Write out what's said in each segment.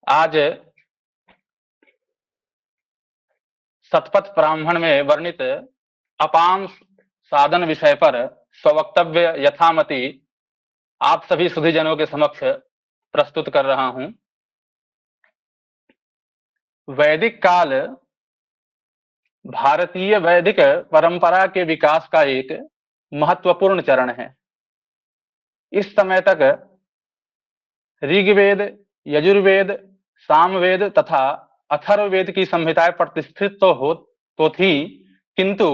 आज शतपथ ब्राह्मण में वर्णित अपाम साधन विषय पर स्ववक्तव्य यथामति आप सभी सुधीजनों के समक्ष प्रस्तुत कर रहा हूं। वैदिक काल भारतीय वैदिक परंपरा के विकास का एक महत्वपूर्ण चरण है। इस समय तक ऋग्वेद, यजुर्वेद, सामवेद तथा अथर्ववेद की संहिताएं प्रतिष्ठित तो थी, किंतु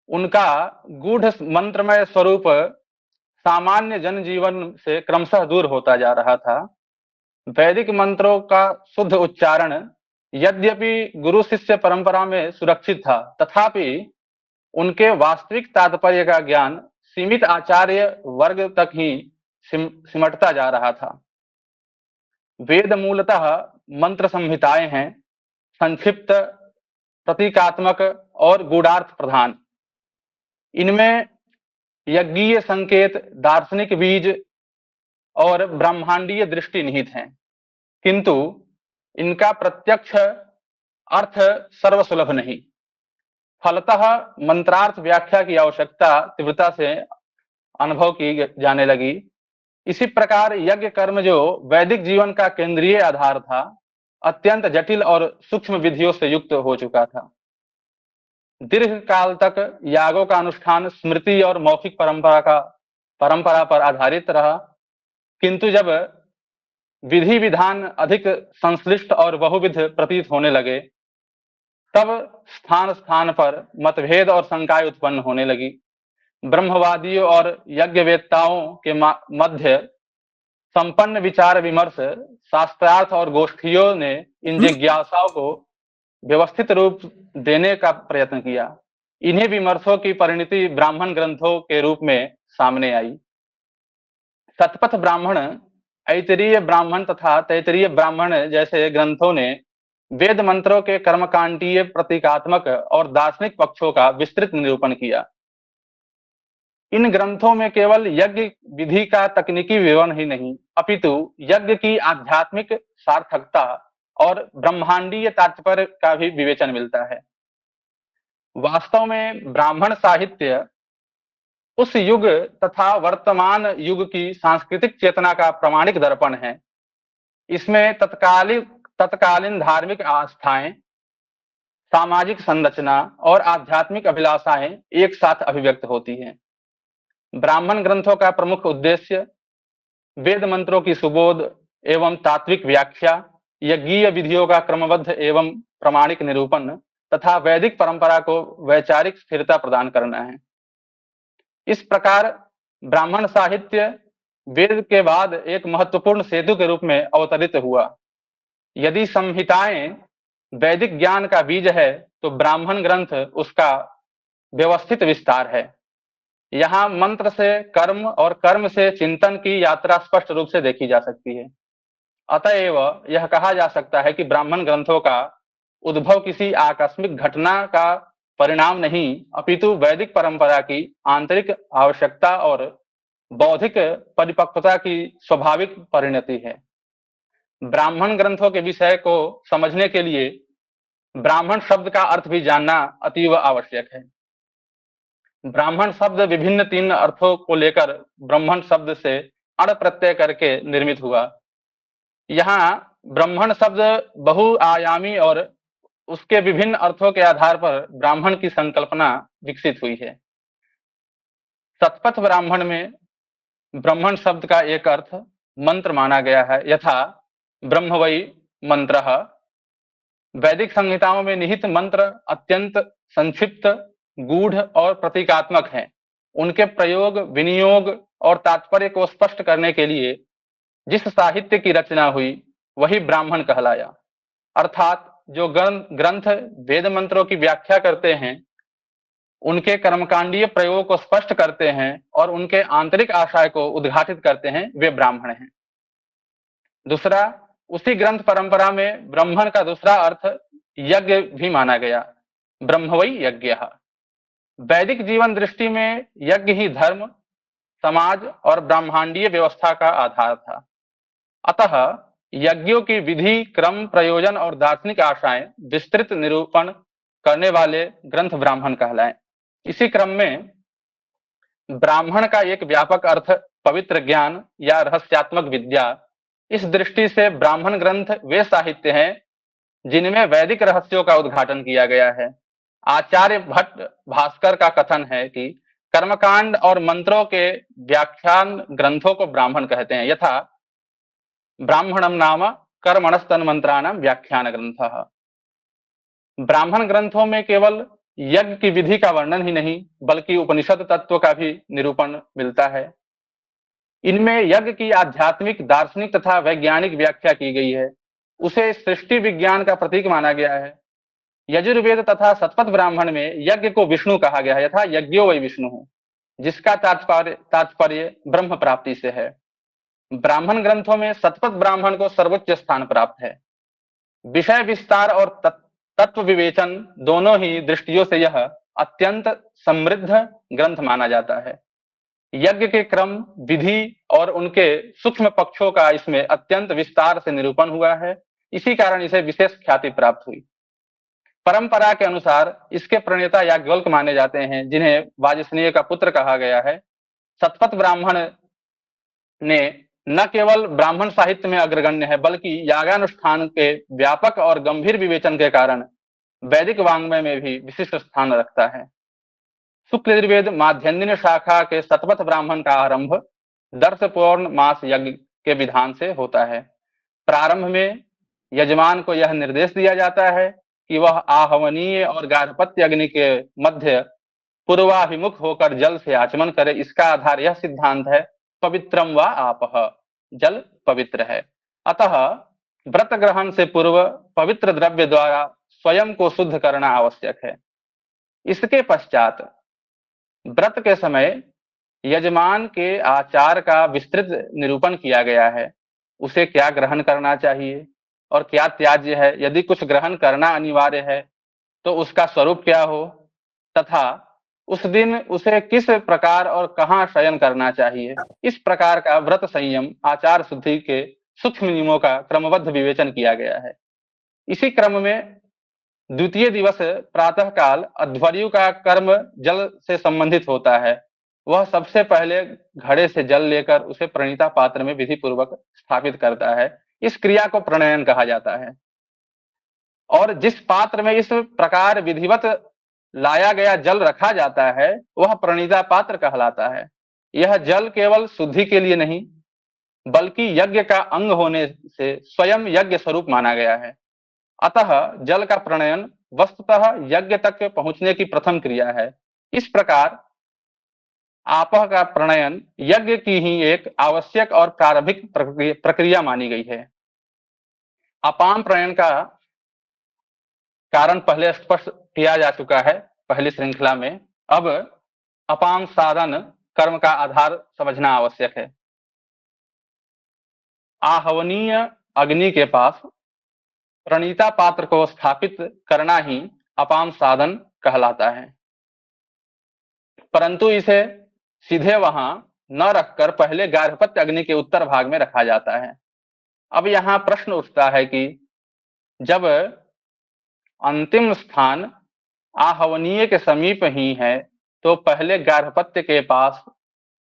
उनका गूढ़ मंत्रमय स्वरूप सामान्य जनजीवन से क्रमशः दूर होता जा रहा था। वैदिक मंत्रों का शुद्ध उच्चारण यद्यपि गुरु शिष्य परंपरा में सुरक्षित था, तथापि उनके वास्तविक तात्पर्य का ज्ञान सीमित आचार्य वर्ग तक ही सिमटता जा रहा था। वेद मूलतः मंत्र संहिताएं हैं, संक्षिप्त, प्रतीकात्मक और गूढ़ार्थ प्रधान। इनमें यज्ञीय संकेत, दार्शनिक बीज और ब्रह्मांडीय दृष्टि निहित हैं, किंतु इनका प्रत्यक्ष अर्थ सर्वसुलभ नहीं। फलतः मंत्रार्थ व्याख्या की आवश्यकता तीव्रता से अनुभव की जाने लगी। इसी प्रकार यज्ञ कर्म, जो वैदिक जीवन का केंद्रीय आधार था, अत्यंत जटिल और सूक्ष्म विधियों से युक्त हो चुका था। दीर्घ काल तक यागों का अनुष्ठान स्मृति और मौखिक परंपरा पर आधारित रहा, किंतु जब विधि विधान अधिक संश्लिष्ट और बहुविध प्रतीत होने लगे, तब स्थान स्थान पर मतभेद और शंकाएं उत्पन्न होने लगी। ब्रह्मवादियों और यज्ञवेत्ताओं के मध्य संपन्न विचार विमर्श, शास्त्रार्थ और गोष्ठियों ने इन जिज्ञासाओं को व्यवस्थित रूप देने का प्रयत्न किया। इन्हीं विमर्शों की परिणति ब्राह्मण ग्रंथों के रूप में सामने आई। शतपथ ब्राह्मण, ऐतरीय ब्राह्मण तथा तैतरीय ब्राह्मण जैसे ग्रंथों ने वेद मंत्रों के कर्मकांडीय, प्रतीकात्मक और दार्शनिक पक्षों का विस्तृत निरूपण किया। इन ग्रंथों में केवल यज्ञ विधि का तकनीकी विवरण ही नहीं, अपितु यज्ञ की आध्यात्मिक सार्थकता और ब्रह्मांडीय तात्पर्य का भी विवेचन मिलता है। वास्तव में ब्राह्मण साहित्य उस युग तथा वर्तमान युग की सांस्कृतिक चेतना का प्रामाणिक दर्पण है। इसमें तत्कालीन धार्मिक आस्थाएं, सामाजिक संरचना और आध्यात्मिक अभिलाषाएं एक साथ अभिव्यक्त होती हैं। ब्राह्मण ग्रंथों का प्रमुख उद्देश्य वेद मंत्रों की सुबोध एवं तात्विक व्याख्या, यज्ञीय विधियों का क्रमबद्ध एवं प्रामाणिक निरूपण तथा वैदिक परंपरा को वैचारिक स्थिरता प्रदान करना है। इस प्रकार ब्राह्मण साहित्य वेद के बाद एक महत्वपूर्ण सेतु के रूप में अवतरित हुआ। यदि संहिताएं वैदिक ज्ञान का बीज है, तो ब्राह्मण ग्रंथ उसका व्यवस्थित विस्तार है। यहाँ मंत्र से कर्म और कर्म से चिंतन की यात्रा स्पष्ट रूप से देखी जा सकती है। अतएव यह कहा जा सकता है कि ब्राह्मण ग्रंथों का उद्भव किसी आकस्मिक घटना का परिणाम नहीं, अपितु वैदिक परंपरा की आंतरिक आवश्यकता और बौद्धिक परिपक्वता की स्वाभाविक परिणति है। ब्राह्मण ग्रंथों के विषय को समझने के लिए ब्राह्मण शब्द का अर्थ भी जानना अतीव आवश्यक है। ब्राह्मण शब्द विभिन्न 3 अर्थों को लेकर ब्राह्मण शब्द से अण प्रत्यय करके निर्मित हुआ। यहाँ ब्राह्मण शब्द बहुआयामी और उसके विभिन्न अर्थों के आधार पर ब्राह्मण की संकल्पना विकसित हुई है। शतपथ ब्राह्मण में ब्राह्मण शब्द का एक अर्थ मंत्र माना गया है, यथा ब्रह्म वै मंत्रः। वैदिक संहिताओं में निहित मंत्र अत्यंत संक्षिप्त, गूढ़ और प्रतीकात्मक हैं। उनके प्रयोग, विनियोग और तात्पर्य को स्पष्ट करने के लिए जिस साहित्य की रचना हुई वही ब्राह्मण कहलाया। अर्थात जो ग्रंथ वेद मंत्रों की व्याख्या करते हैं, उनके कर्मकांडीय प्रयोग को स्पष्ट करते हैं और उनके आंतरिक आशय को उद्घाटित करते हैं, वे ब्राह्मण हैं। दूसरा, उसी ग्रंथ परंपरा में ब्राह्मण का दूसरा अर्थ यज्ञ भी माना गया। ब्रह्म वै यज्ञः। वैदिक जीवन दृष्टि में यज्ञ ही धर्म, समाज और ब्रह्मांडीय व्यवस्था का आधार था। अतः यज्ञों की विधि, क्रम, प्रयोजन और दार्शनिक आशाएं विस्तृत निरूपण करने वाले ग्रंथ ब्राह्मण कहलाएं। इसी क्रम में ब्राह्मण का एक व्यापक अर्थ पवित्र ज्ञान या रहस्यात्मक विद्या। इस दृष्टि से ब्राह्मण ग्रंथ वे साहित्य हैं जिनमें वैदिक रहस्यों का उद्घाटन किया गया है। आचार्य भट्ट भास्कर का कथन है कि कर्मकांड और मंत्रों के व्याख्यान ग्रंथों को ब्राह्मण कहते हैं। यथा ब्राह्मणम नाम कर्मणस्तन्मंत्राणाम व्याख्यान ग्रंथः। ब्राह्मण ग्रंथों में केवल यज्ञ की विधि का वर्णन ही नहीं बल्कि उपनिषद तत्व का भी निरूपण मिलता है। इनमें यज्ञ की आध्यात्मिक, दार्शनिक तथा वैज्ञानिक व्याख्या की गई है। उसे सृष्टि विज्ञान का प्रतीक माना गया है। यजुर्वेद तथा शतपथ ब्राह्मण में यज्ञ को विष्णु कहा गया है, यथा यज्ञो वै विष्णु, जिसका तात्पर्य ब्रह्म प्राप्ति से है। ब्राह्मण ग्रंथों में शतपथ ब्राह्मण को सर्वोच्च स्थान प्राप्त है। विषय विस्तार और तत्व विवेचन दोनों ही दृष्टियों से यह अत्यंत समृद्ध ग्रंथ माना जाता है। यज्ञ के क्रम, विधि और उनके सूक्ष्म पक्षों का इसमें अत्यंत विस्तार से निरूपण हुआ है। इसी कारण इसे विशेष ख्याति प्राप्त हुई। परंपरा के अनुसार इसके प्रणेता याज्ञवल्क्य माने जाते हैं, जिन्हें वाजस्नेय का पुत्र कहा गया है। शतपथ ब्राह्मण ने न केवल ब्राह्मण साहित्य में अग्रगण्य है बल्कि यागानुष्ठान के व्यापक और गंभीर विवेचन के कारण वैदिक वाङ्मय में भी विशिष्ट स्थान रखता है। शुक्ल यजुर्वेद माध्यन्दिन शाखा के शतपथ ब्राह्मण का आरंभ दर्श पौर्ण मास यज्ञ के विधान से होता है। प्रारंभ में यजमान को यह निर्देश दिया जाता है कि वह आहवनीय और गार्हपत्य अग्नि के मध्य पूर्वाभिमुख होकर जल से आचमन करे। इसका आधार यह सिद्धांत है, पवित्रम व आपः, जल पवित्र है। अतः व्रत ग्रहण से पूर्व पवित्र द्रव्य द्वारा स्वयं को शुद्ध करना आवश्यक है। इसके पश्चात व्रत के समय यजमान के आचार का विस्तृत निरूपण किया गया है। उसे क्या ग्रहण करना चाहिए और क्या त्याज्य है, यदि कुछ ग्रहण करना अनिवार्य है तो उसका स्वरूप क्या हो, तथा उस दिन उसे किस प्रकार और कहाँ शयन करना चाहिए। इस प्रकार का व्रत संयम, आचार शुद्धि के सूक्ष्म नियमों का क्रमबद्ध विवेचन किया गया है। इसी क्रम में द्वितीय दिवस प्रातः काल अध्वर्यु का कर्म जल से संबंधित होता है। वह सबसे पहले घड़े से जल लेकर उसे प्रणीता पात्र में विधि पूर्वक स्थापित करता है। इस क्रिया को प्रणयन कहा जाता है। और जिस पात्र में इस प्रकार विधिवत लाया गया जल रखा जाता है वह प्रणीता पात्र कहलाता है। यह जल केवल शुद्धि के लिए नहीं बल्कि यज्ञ का अंग होने से स्वयं यज्ञ स्वरूप माना गया है। अतः जल का प्रणयन वस्तुतः यज्ञ तक पहुंचने की प्रथम क्रिया है। इस प्रकार आपह का प्रणयन यज्ञ की ही एक आवश्यक और प्रारंभिक प्रक्रिया मानी गई है। अपाम प्रणयन का कारण पहले स्पष्ट किया जा चुका है पहली श्रृंखला में। अब अपाम साधन कर्म का आधार समझना आवश्यक है। आहवनीय अग्नि के पास प्रणीता पात्र को स्थापित करना ही अपाम साधन कहलाता है, परंतु इसे सीधे वहां न रखकर पहले गार्हपत्य अग्नि के उत्तर भाग में रखा जाता है। अब यहाँ प्रश्न उठता है कि जब अंतिम स्थान आहवनीय के समीप ही है तो पहले गार्हपत्य के पास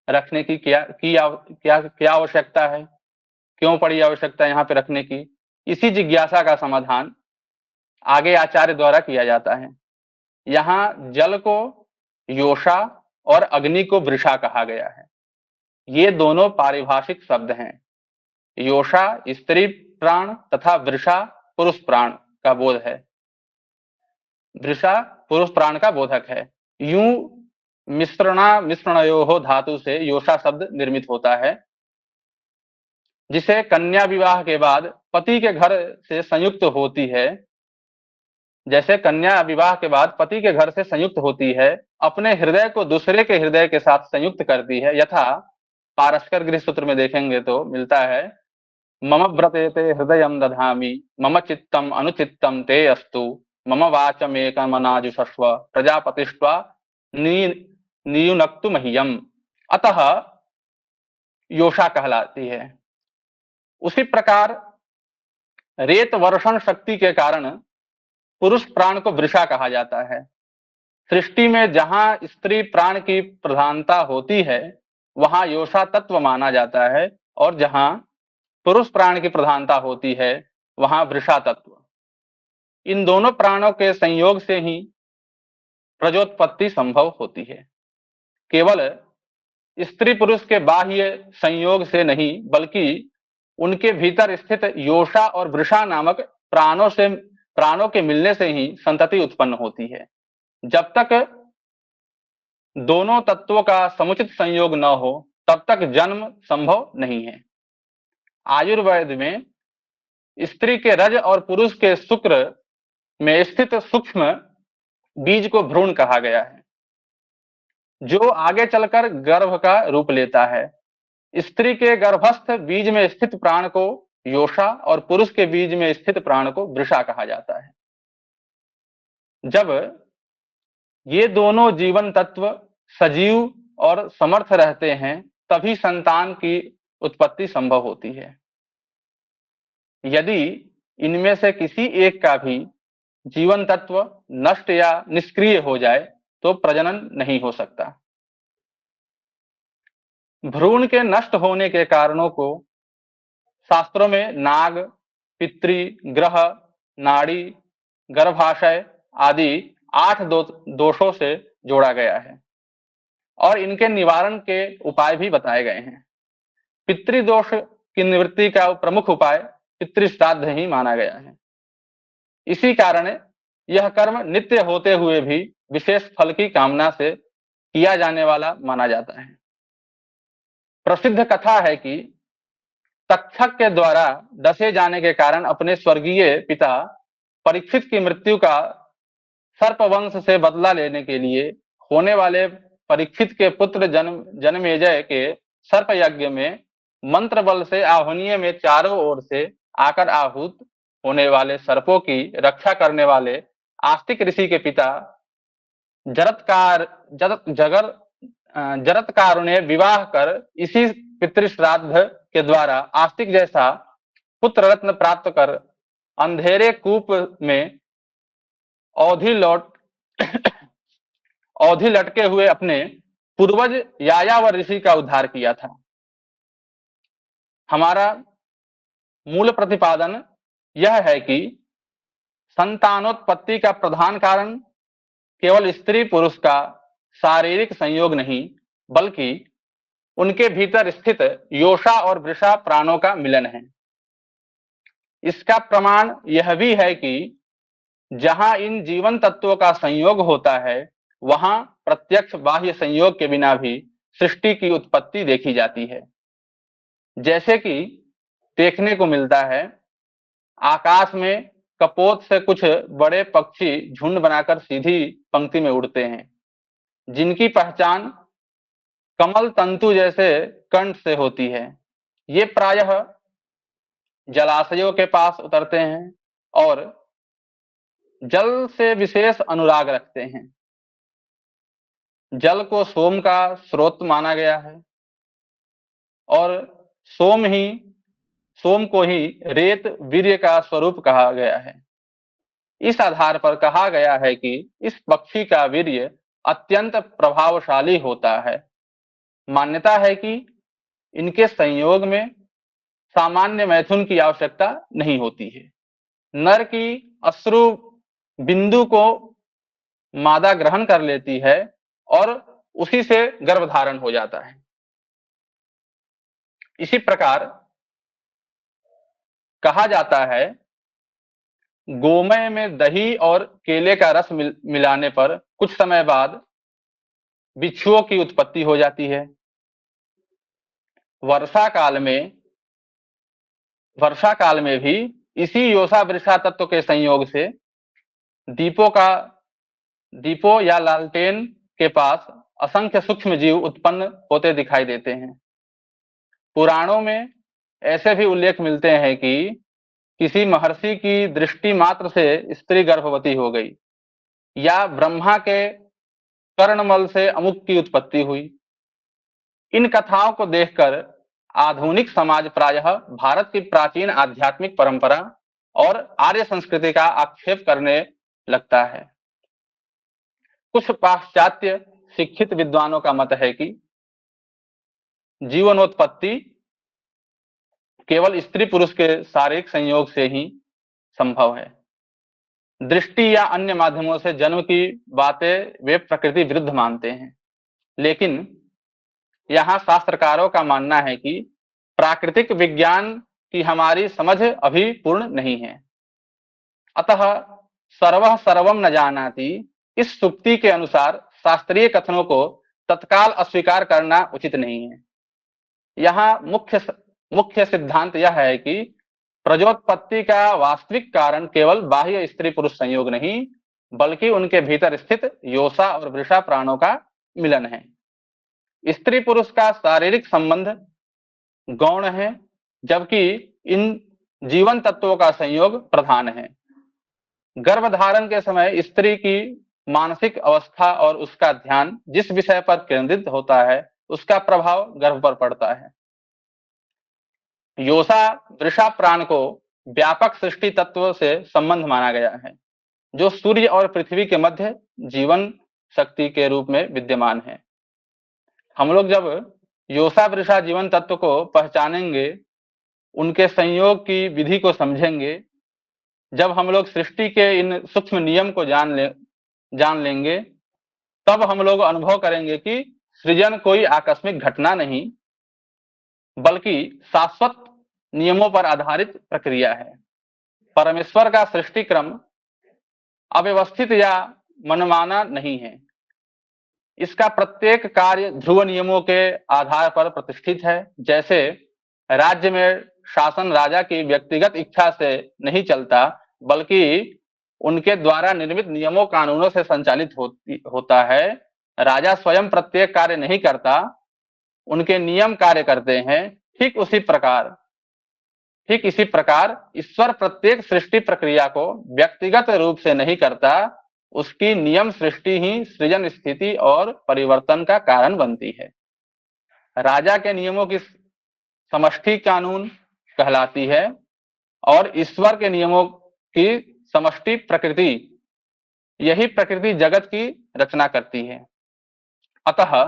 रखने की क्या आवश्यकता है, क्यों पड़ी आवश्यकता यहाँ पे रखने की। इसी जिज्ञासा का समाधान आगे आचार्य द्वारा किया जाता है। यहाँ जल को योषा और अग्नि को वृषा कहा गया है। ये दोनों पारिभाषिक शब्द हैं। योषा स्त्री प्राण तथा वृषा पुरुष प्राण का बोध है। वृषा पुरुष प्राण का बोधक है। यूं मिश्रणयोः धातु से योषा शब्द निर्मित होता है, जिसे कन्या विवाह के बाद पति के घर से संयुक्त होती है। जैसे कन्या विवाह के बाद पति के घर से संयुक्त होती है, अपने हृदय को दूसरे के हृदय के साथ संयुक्त करती है। यथा पारस्कर गृह सूत्र में देखेंगे तो मिलता है, मम व्रते ते हृदयम दधामि मम चित्तम अनुचित्तम ते अस्तु मम वाचमेकमनाजुषस्व प्रजापतिष्वा नियुनक्तु मह्यम। अतः योषा कहलाती है। उसी प्रकार रेत वर्षण शक्ति के कारण पुरुष प्राण को वृषा कहा जाता है। सृष्टि में जहां स्त्री प्राण की प्रधानता होती है वहां योषा तत्व माना जाता है, और जहां पुरुष प्राण की प्रधानता होती है वहां वृषा तत्व। इन दोनों प्राणों के संयोग से ही प्रजोत्पत्ति संभव होती है। केवल स्त्री पुरुष के बाह्य संयोग से नहीं, बल्कि उनके भीतर स्थित योषा और वृषा नामक प्राणों के मिलने से ही संतति उत्पन्न होती है। जब तक दोनों तत्वों का समुचित संयोग न हो तब तक जन्म संभव नहीं है। आयुर्वेद में स्त्री के रज और पुरुष के शुक्र में स्थित सूक्ष्म बीज को भ्रूण कहा गया है, जो आगे चलकर गर्भ का रूप लेता है। स्त्री के गर्भस्थ बीज में स्थित प्राण को योषा और पुरुष के बीज में स्थित प्राण को वृषा कहा जाता है। जब ये दोनों जीवन तत्व सजीव और समर्थ रहते हैं तभी संतान की उत्पत्ति संभव होती है। यदि इनमें से किसी एक का भी जीवन तत्व नष्ट या निष्क्रिय हो जाए तो प्रजनन नहीं हो सकता। भ्रूण के नष्ट होने के कारणों को शास्त्रों में नाग, पितृ, ग्रह, नाड़ी, गर्भाशय आदि 8 दोषों से जोड़ा गया है और इनके निवारण के उपाय भी बताए गए हैं। पितृदोष की निवृत्ति का प्रमुख उपाय पितृश्राद्ध ही माना गया है। इसी कारण यह कर्म नित्य होते हुए भी विशेष फल की कामना से किया जाने वाला माना जाता है। प्रसिद्ध कथा है कि तक्षक के द्वारा डसे जाने के कारण अपने स्वर्गीय पिता परीक्षित की मृत्यु का सर्पवंश से बदला लेने के लिए होने वाले परीक्षित के पुत्र जन्मेजय के सर्प यज्ञ में मंत्र बल से आह्वनीय में चारों ओर से आकर आहूत होने वाले सर्पों की रक्षा करने वाले आस्तिक ऋषि के पिता जरत्कारुण ने विवाह कर इसी पितृश्राद्ध के द्वारा आस्तिक जैसा पुत्र रत्न प्राप्त कर अंधेरे कूप में औधी लटके हुए अपने पूर्वज यायावर ऋषि का उद्धार किया था। हमारा मूल प्रतिपादन यह है कि संतानोत्पत्ति का प्रधान कारण केवल स्त्री पुरुष का शारीरिक संयोग नहीं, बल्कि उनके भीतर स्थित योषा और वृषा प्राणों का मिलन है। इसका प्रमाण यह भी है कि जहां इन जीवन तत्वों का संयोग होता है वहां प्रत्यक्ष बाह्य संयोग के बिना भी सृष्टि की उत्पत्ति देखी जाती है। जैसे कि देखने को मिलता है, आकाश में कपोत से कुछ बड़े पक्षी झुंड बनाकर सीधी पंक्ति में उड़ते हैं, जिनकी पहचान कमल तंतु जैसे कंठ से होती है। ये प्रायः जलाशयों के पास उतरते हैं और जल से विशेष अनुराग रखते हैं। जल को सोम का स्रोत माना गया है और सोम को ही रेत वीर्य का स्वरूप कहा गया है। इस आधार पर कहा गया है कि इस पक्षी का वीर्य अत्यंत प्रभावशाली होता है। मान्यता है कि इनके संयोग में सामान्य मैथुन की आवश्यकता नहीं होती है। नर की अश्रु बिंदु को मादा ग्रहण कर लेती है और उसी से गर्भधारण हो जाता है। इसी प्रकार कहा जाता है, गोमय में दही और केले का रस मिलाने पर कुछ समय बाद बिच्छुओं की उत्पत्ति हो जाती है। वर्षा काल में भी इसी योषा वृषा तत्व के संयोग से दीपों या लालटेन के पास असंख्य सूक्ष्म जीव उत्पन्न होते दिखाई देते हैं। पुराणों में ऐसे भी उल्लेख मिलते हैं कि किसी महर्षि की दृष्टि मात्र से स्त्री गर्भवती हो गई, या ब्रह्मा के कर्णमल से अमुक की उत्पत्ति हुई। इन कथाओं को देखकर आधुनिक समाज प्रायः भारत की प्राचीन आध्यात्मिक परंपरा और आर्य संस्कृति का आक्षेप करने लगता है। कुछ पाश्चात्य शिक्षित विद्वानों का मत है कि जीवनोत्पत्ति केवल स्त्री पुरुष के शारीरिक संयोग से ही संभव है। दृष्टि या अन्य माध्यमों से जन्म की बातें वे प्रकृति विरुद्ध मानते हैं, लेकिन यहाँ शास्त्रकारों का मानना है कि प्राकृतिक विज्ञान की हमारी समझ अभी पूर्ण नहीं है। अतः सर्वः सर्वम न जानाति, इस सुक्ति के अनुसार शास्त्रीय कथनों को तत्काल अस्वीकार करना उचित नहीं है। यहाँ मुख्य सिद्धांत यह है कि प्रजोत्पत्ति का वास्तविक कारण केवल बाह्य स्त्री पुरुष संयोग नहीं, बल्कि उनके भीतर स्थित योषा और वृषा प्राणों का मिलन है। स्त्री पुरुष का शारीरिक संबंध गौण है, जबकि इन जीवन तत्वों का संयोग प्रधान है। गर्भधारण के समय स्त्री की मानसिक अवस्था और उसका ध्यान जिस विषय पर केंद्रित होता है, उसका प्रभाव गर्भ पर पड़ता है। योषा वृषा प्राण को व्यापक सृष्टि तत्व से संबंध माना गया है, जो सूर्य और पृथ्वी के मध्य जीवन शक्ति के रूप में विद्यमान है। हम लोग जब योषा वृषा जीवन तत्व को पहचानेंगे, उनके संयोग की विधि को समझेंगे, जब हम लोग सृष्टि के इन सूक्ष्म नियम को जान लेंगे, तब हम लोग अनुभव करेंगे कि सृजन कोई आकस्मिक घटना नहीं, बल्कि शाश्वत नियमों पर आधारित प्रक्रिया है। परमेश्वर का सृष्टि क्रम अव्यवस्थित या मनमाना नहीं है। इसका प्रत्येक कार्य ध्रुव नियमों के आधार पर प्रतिष्ठित है। जैसे राज्य में शासन राजा की व्यक्तिगत इच्छा से नहीं चलता, बल्कि उनके द्वारा निर्मित नियमों कानूनों से संचालित होता है। राजा स्वयं प्रत्येक कार्य नहीं करता, उनके नियम कार्य करते हैं। ठीक इसी प्रकार ईश्वर प्रत्येक सृष्टि प्रक्रिया को व्यक्तिगत रूप से नहीं करता, उसकी नियम सृष्टि ही सृजन, स्थिति और परिवर्तन का कारण बनती है। राजा के नियमों की समष्टि कानून कहलाती है और ईश्वर के नियमों की समष्टि प्रकृति। यही प्रकृति जगत की रचना करती है। अतः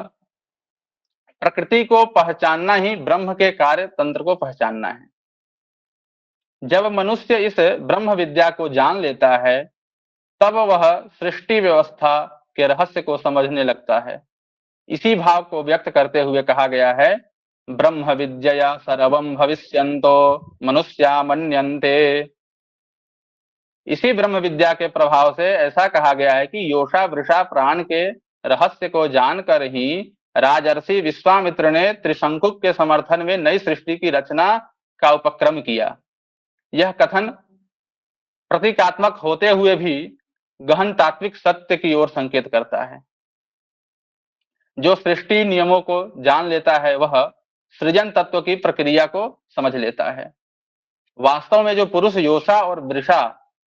प्रकृति को पहचानना ही ब्रह्म के कार्य तंत्र को पहचानना है। जब मनुष्य इस ब्रह्म विद्या को जान लेता है, तब वह सृष्टि व्यवस्था के रहस्य को समझने लगता है। इसी भाव को व्यक्त करते हुए कहा गया है, ब्रह्म विद्यया सर्वं भविष्यन्तो मनुष्या मन्यन्ते। इसी ब्रह्म विद्या के प्रभाव से ऐसा कहा गया है कि योषा वृषा प्राण के रहस्य को जानकर ही राजर्षि विश्वामित्र ने त्रिशंकु के समर्थन में नई सृष्टि की रचना का उपक्रम किया। यह कथन प्रतीकात्मक होते हुए भी गहन तात्विक सत्य की ओर संकेत करता है। जो सृष्टि नियमों को जान लेता है, वह सृजन तत्व की प्रक्रिया को समझ लेता है। वास्तव में जो पुरुष योषा और वृषा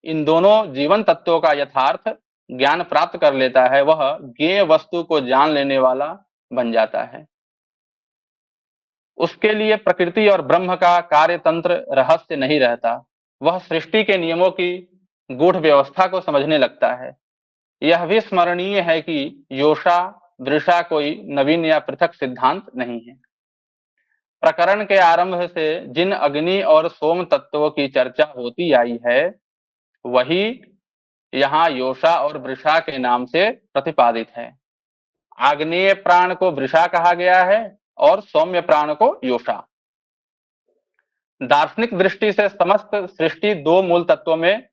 इन दोनों जीवन तत्वों का यथार्थ ज्ञान प्राप्त कर लेता है, वह ज्ञेय वस्तु को जान लेने वाला बन जाता है। उसके लिए प्रकृति और ब्रह्म का कार्य तंत्र रहस्य नहीं रहता, वह सृष्टि के नियमों की गूढ़ व्यवस्था को समझने लगता है। यह भी स्मरणीय है कि योषा वृषा कोई नवीन या पृथक सिद्धांत नहीं है। प्रकरण के आरंभ से जिन अग्नि और सोम तत्वों की चर्चा होती आई है, वही यहाँ योषा और वृषा के नाम से प्रतिपादित है। आग्नेय प्राण को वृषा कहा गया है और सौम्य प्राण को योषा। दार्शनिक दृष्टि से समस्त सृष्टि दो मूल तत्वों में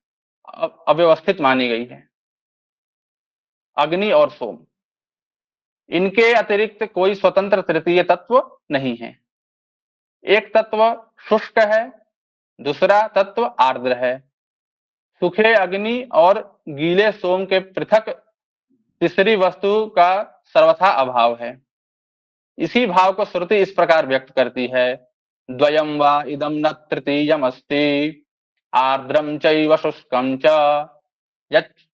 अव्यवस्थित मानी गई है, अग्नि और सोम। इनके अतिरिक्त कोई स्वतंत्र तृतीय तत्व नहीं है। एक तत्व शुष्क है, दूसरा तत्व आर्द्र है। सूखे अग्नि और गीले सोम के पृथक तीसरी वस्तु का सर्वथा अभाव है। इसी भाव को श्रुति इस प्रकार व्यक्त करती है, द्वयम वा इदम न तृतीयम अस्ति आर्द्रम चैव शुष्कम च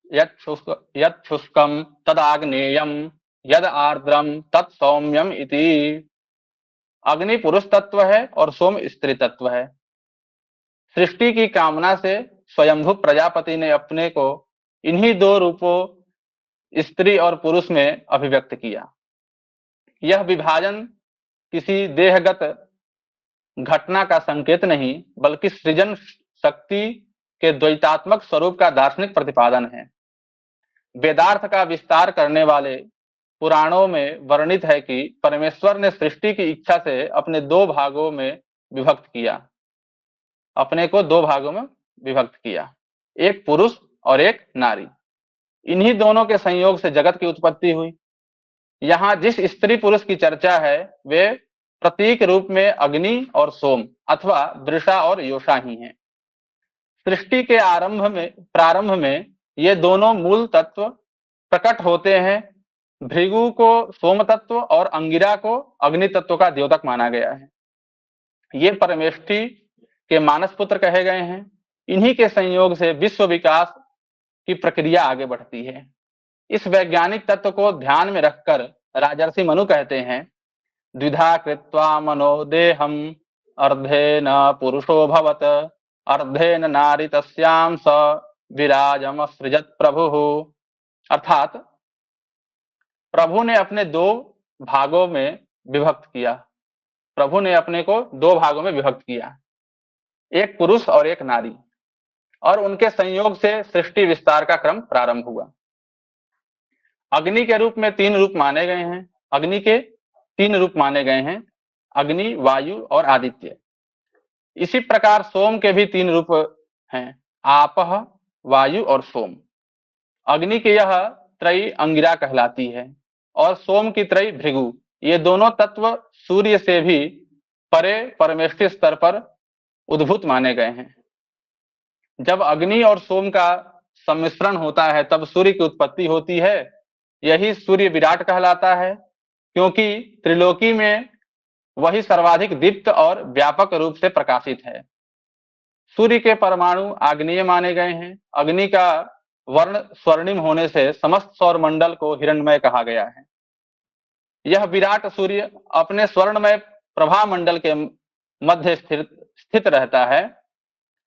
यत् शुष्कम तदाग्नेयम यद आर्द्रम तत् सौम्यम इति। अग्नि पुरुष तत्व है और सोम स्त्री तत्व है। सृष्टि की कामना से स्वयंभू प्रजापति ने अपने को इन्हीं दो रूपों स्त्री और पुरुष में अभिव्यक्त किया। यह विभाजन किसी देहगत घटना का संकेत नहीं बल्कि सृजन शक्ति के द्वैतात्मक स्वरूप का दार्शनिक प्रतिपादन है। वेदार्थ का विस्तार करने वाले पुराणों में वर्णित है कि परमेश्वर ने सृष्टि की इच्छा से अपने दो भागों में विभक्त किया, अपने को दो भागों में विभक्त किया, एक पुरुष और एक नारी। इन्हीं दोनों के संयोग से जगत की उत्पत्ति हुई। यहाँ जिस स्त्री पुरुष की चर्चा है वे प्रतीक रूप में अग्नि और सोम अथवा वृषा और योषा ही हैं। सृष्टि के प्रारंभ में ये दोनों मूल तत्व प्रकट होते हैं। भृगु को सोम तत्व और अंगिरा को अग्नि तत्व का द्योतक माना गया है। ये परमेष्ठी के मानस पुत्र कहे गए हैं। इन्हीं के संयोग से विश्व विकास की प्रक्रिया आगे बढ़ती है। इस वैज्ञानिक तत्व को ध्यान में रखकर राजर्षि मनु कहते हैं, द्विधा कृत्वा मनो देहम अर्धेन पुरुषो भवत अर्धेन नारी तस्याम स विराजम सृजत प्रभु। अर्थात प्रभु ने अपने दो भागों में विभक्त किया। प्रभु ने अपने को दो भागों में विभक्त किया, एक पुरुष और एक नारी, और उनके संयोग से सृष्टि विस्तार का क्रम प्रारंभ हुआ। अग्नि के रूप में तीन रूप माने गए हैं। अग्नि के तीन रूप माने गए हैं, अग्नि, वायु और आदित्य। इसी प्रकार सोम के भी तीन रूप हैं, आपः, वायु और सोम। अग्नि की यह त्रयी अंगिरा कहलाती है और सोम की त्रयी भृगु। ये दोनों तत्व सूर्य से भी परे परमेष्ठी स्तर पर उद्भूत माने गए हैं। जब अग्नि और सोम का सम्मिश्रण होता है तब सूर्य की उत्पत्ति होती है। यही सूर्य विराट कहलाता है, क्योंकि त्रिलोकी में वही सर्वाधिक दीप्त और व्यापक रूप से प्रकाशित है। सूर्य के परमाणु आग्नेय माने गए हैं। अग्नि का वर्ण स्वर्णिम होने से समस्त सौर मंडल को हिरण्मय कहा गया है। यह विराट सूर्य अपने स्वर्णमय प्रभा मंडल के मध्य स्थित रहता है,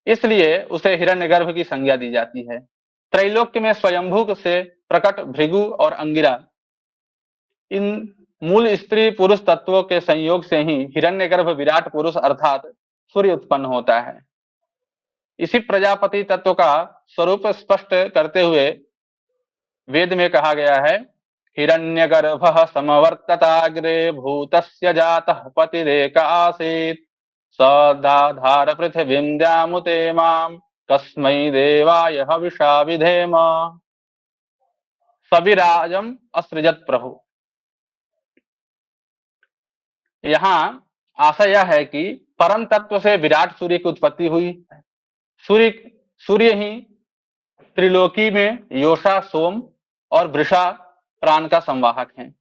इसलिए उसे हिरण्यगर्भ की संज्ञा दी जाती है। त्रैलोक्य में स्वयंभू से प्रकट भृगु और अंगिरा, इन मूल स्त्री पुरुष तत्वों के संयोग से ही हिरण्यगर्भ विराट पुरुष अर्थात सूर्य उत्पन्न होता है। इसी प्रजापति तत्व का स्वरूप स्पष्ट करते हुए वेद में कहा गया है, हिरण्यगर्भः समवर्तताग्रे भूतस्य जातः पतिरेक आसीत् सदाधार पृथिवीं द्यामुते मां कस्मै देवाय हविषा विधेम सविराजम असृजत प्रभु। यहाँ आशय यह है कि परम तत्व से विराट सूर्य की उत्पत्ति हुई। सूर्य ही त्रिलोकी में योषा, सोम और वृषा प्राण का संवाहक है,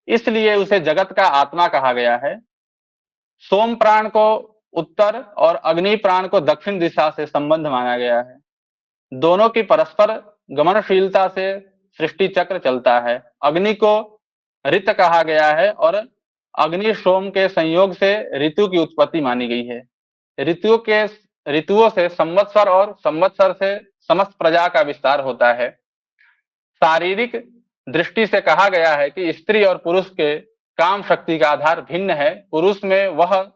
इसलिए उसे जगत का आत्मा कहा गया है। सोम प्राण को उत्तर और अग्नि प्राण को दक्षिण दिशा से संबंध माना गया है। दोनों की परस्पर गमनशीलता से सृष्टि चक्र चलता है। अग्नि को ऋत कहा गया है और अग्नि सोम के संयोग से ऋतु की उत्पत्ति मानी गई है। ऋतुओं से संवत्सर और संवत्सर से समस्त प्रजा का विस्तार होता है। शारीरिक दृष्टि से कहा गया है कि स्त्री और पुरुष के काम शक्ति का आधार भिन्न है। पुरुष में वह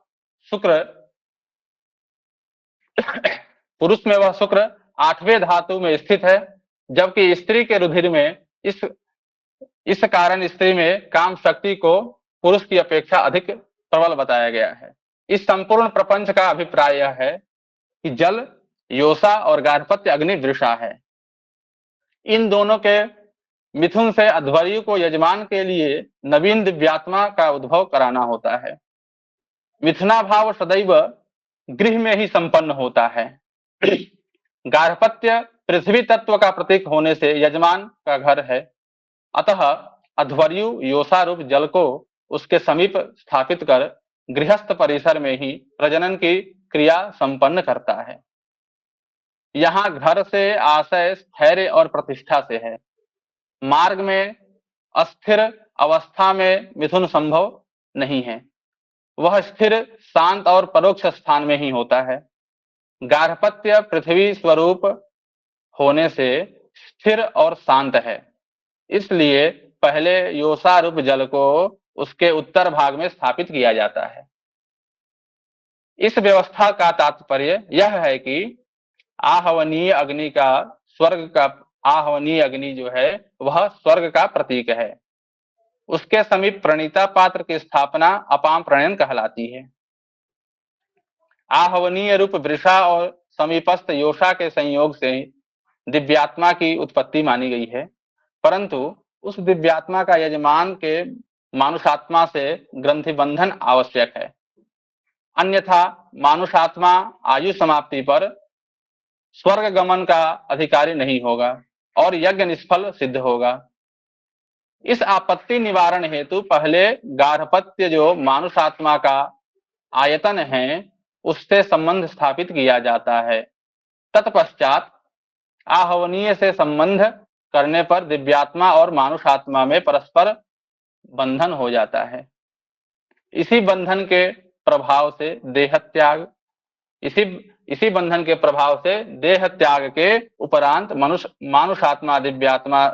शुक्र आठवें धातु में स्थित है, जबकि स्त्री के रुधिर में इस कारण स्त्री में काम शक्ति को पुरुष की अपेक्षा अधिक प्रबल बताया गया है। इस संपूर्ण प्रपंच का अभिप्राय यह है कि जल योषा और गार्हपत्य अग्नि वृषा है। इन दोनों के मिथुन से अध्वर्यु को यजमान के लिए नवीन दिव्यात्मा का उद्भव कराना होता है। मिथुनाभाव सदैव गृह में ही संपन्न होता है। गार्हपत्य पृथ्वी तत्व का प्रतीक होने से यजमान का घर है, अतः अध्वर्यु योषा रूप जल को उसके समीप स्थापित कर गृहस्थ परिसर में ही प्रजनन की क्रिया संपन्न करता है। यहाँ घर से आशय स्थैर्य और प्रतिष्ठा से है। मार्ग में अस्थिर अवस्था में मिथुन संभव नहीं है, वह स्थिर शांत और परोक्ष स्थान में ही होता है। गार्हपत्य पृथ्वी स्वरूप होने से स्थिर और शांत है, इसलिए पहले योषा रूप जल को उसके उत्तर भाग में स्थापित किया जाता है। इस व्यवस्था का तात्पर्य यह है कि आहवनीय अग्नि का स्वर्ग का आहवनीय अग्नि जो है वह स्वर्ग का प्रतीक है। उसके समीप प्रणीता पात्र की स्थापना अपाम प्रणयन कहलाती है। आहवनीय रूप वृषा और समीपस्थ योषा के संयोग से दिव्यात्मा की उत्पत्ति मानी गई है, परंतु उस दिव्यात्मा का यजमान के मानुषात्मा से ग्रंथि बंधन आवश्यक है, अन्यथा मानुषात्मा आयु समाप्ति पर स्वर्ग गमन का अधिकारी नहीं होगा और यज्ञ निष्फल सिद्ध होगा। इस आपत्ति निवारण हेतु पहले गार्हपत्य जो मानुषात्मा का आयतन है उससे संबंध स्थापित किया जाता है। तत्पश्चात आहवनीय से संबंध करने पर दिव्यात्मा और मानुषात्मा में परस्पर बंधन हो जाता है। इसी बंधन के प्रभाव से देह त्याग इसी बंधन के प्रभाव से देह त्याग के उपरांत मानुषात्मा दिव्यात्मा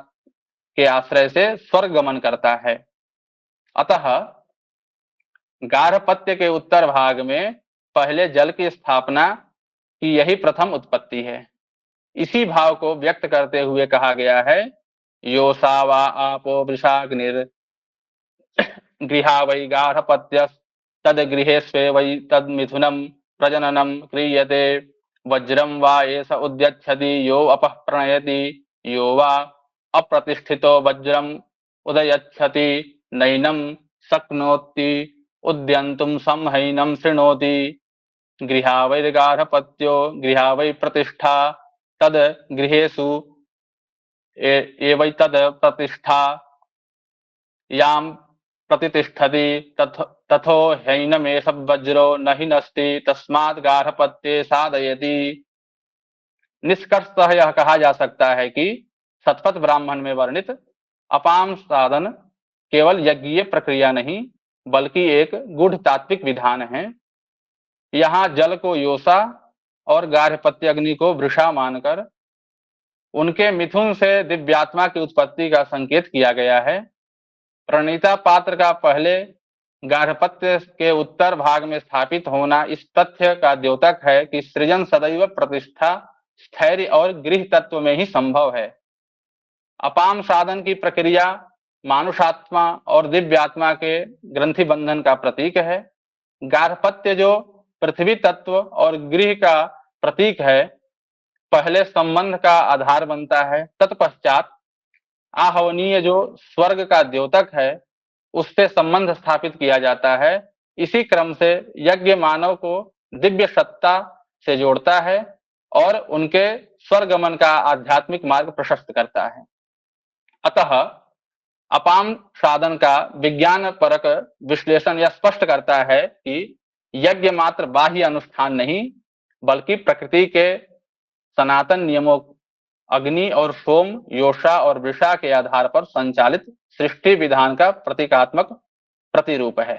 के आश्रय से स्वर्ग गमन करता है। अतः गार्हपत्य के उत्तर भाग में पहले जल की स्थापना की यही प्रथम उत्पत्ति है। इसी भाव को व्यक्त करते हुए कहा गया है, योषा वा आपो वृषाग्निर गृहा वै गार्हपत्य तद गृहे स्वे वै तद मिथुनम प्रजननम क्रियते वज्रम वा एष उद्यच्छति यो अपः प्रणयति यो वा अप्रतिष्ठितो वज्रम उदयच्छति नैनं शक्नोति उद्यन्तुं संहैनं शृणोति गृहावैर्गार्हपत्यो गृहा वै प्रतिष्ठा तद गृहेषु एवैतद प्रतिष्ठा यां प्रतिष्ठति तथो हैनमेष वज्रो न हि नस्ति तस्मात् गार्हपत्ये साधयति। निष्कर्षतः यह कहा जा सकता है कि शतपथ ब्राह्मण में वर्णित अपाम साधन केवल यज्ञीय प्रक्रिया नहीं बल्कि एक गूढ़ तात्विक विधान है। यहाँ जल को योषा और गार्हपत्य अग्नि को वृषा मानकर उनके मिथुन से दिव्यात्मा की उत्पत्ति का संकेत किया गया है। प्रणीता पात्र का पहले गार्हपत्य के उत्तर भाग में स्थापित होना इस तथ्य का द्योतक है कि सृजन सदैव प्रतिष्ठा, स्थैर्य और गृह तत्व में ही संभव है। अपाम साधन की प्रक्रिया मानुषात्मा और दिव्यात्मा के ग्रंथि बंधन का प्रतीक है। गार्हपत्य जो पृथ्वी तत्व और गृह का प्रतीक है, पहले संबंध का आधार बनता है। तत्पश्चात आहवनीय जो स्वर्ग का द्योतक है उससे संबंध स्थापित किया जाता है। इसी क्रम से यज्ञ मानव को दिव्य सत्ता से जोड़ता है और उनके स्वर्गमन का आध्यात्मिक मार्ग प्रशस्त करता है। अतः अपाम साधन का विज्ञान परक विश्लेषण यह स्पष्ट करता है कि यज्ञ मात्र बाह्य अनुष्ठान नहीं बल्कि प्रकृति के सनातन नियमों अग्नि और सोम, योषा और वृषा के आधार पर संचालित सृष्टि विधान का प्रतीकात्मक प्रतिरूप है।